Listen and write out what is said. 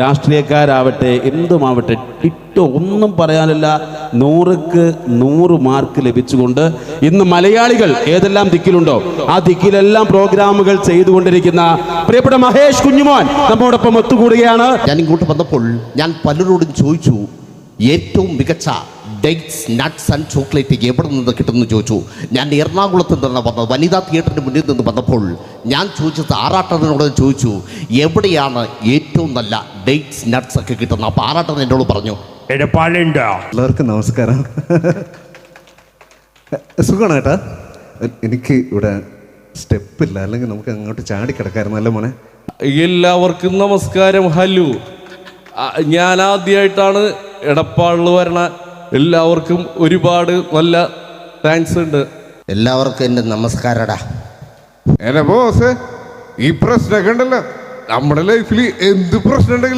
രാഷ്ട്രീയക്കാരാവട്ടെ എന്തുമാവട്ടെ ടിട്ടോ ഒന്നും പറയാനില്ല. 100ക്ക് 100 മാർക്ക് ലഭിച്ചുകൊണ്ട് ഇന്ന് മലയാളികൾ ഏതെല്ലാം ദിക്കിലുണ്ടോ ആ ദിക്കിലെല്ലാം പ്രോഗ്രാമുകൾ ചെയ്തുകൊണ്ടിരിക്കുന്ന പ്രിയപ്പെട്ട മഹേഷ് കുഞ്ഞുമോൻ നമ്മോടൊപ്പം ഒത്തുകൂടുകയാണ്. ഞാൻ ഇങ്ങോട്ട് വന്നപ്പോൾ ഞാൻ പലരോടും ചോദിച്ചു, ഏറ്റവും മികച്ച ഡേറ്റ്സ് നട്ട്സ് ആൻഡ് ചോക്ലേറ്റ് എവിടെ നിന്ന് കിട്ടുമെന്ന് ചോദിച്ചു. ഞാൻ എറണാകുളത്ത് നിന്ന് വന്നത്, വനിതാ തിയേറ്ററിന് മുന്നിൽ നിന്ന് വന്നപ്പോൾ ഞാൻ ചോദിച്ചത് ആറാട്ടനോട് ചോദിച്ചു, എവിടെയാണ് ഏറ്റവും നല്ല ഡേറ്റ്സ് നട്ട്സ് ഒക്കെ കിട്ടുന്നത്? അപ്പോൾ ആറാട്ടൻ എന്നോട് പറഞ്ഞു, എടപ്പാളുണ്ടോ? എല്ലാവർക്കും നമസ്കാരം. സുഖമാണ് ഏട്ടാ. എനിക്ക് ഇവിടെ സ്റ്റെപ്പില്ല, അല്ലെങ്കിൽ നമുക്ക് അങ്ങോട്ട് ചാടിക്കിടക്കായിരുന്നു. അല്ലേ മോനെ? എല്ലാവർക്കും നമസ്കാരം. ഹലോ, ഞാൻ ആദ്യമായിട്ടാണ് എടപ്പാളിൽ വരണ. എല്ലാവർക്കും ഒരുപാട് നല്ല താങ്ക്സ് ഉണ്ട്. എല്ലാവർക്കും എൻ്റെ നമസ്കാരടാ. എന്നെ ബോസ്, ഈ പ്രശ്നമൊക്കെ ഉണ്ടല്ലോ നമ്മുടെ ലൈഫിൽ, എന്ത് പ്രശ്നം ഉണ്ടെങ്കിലും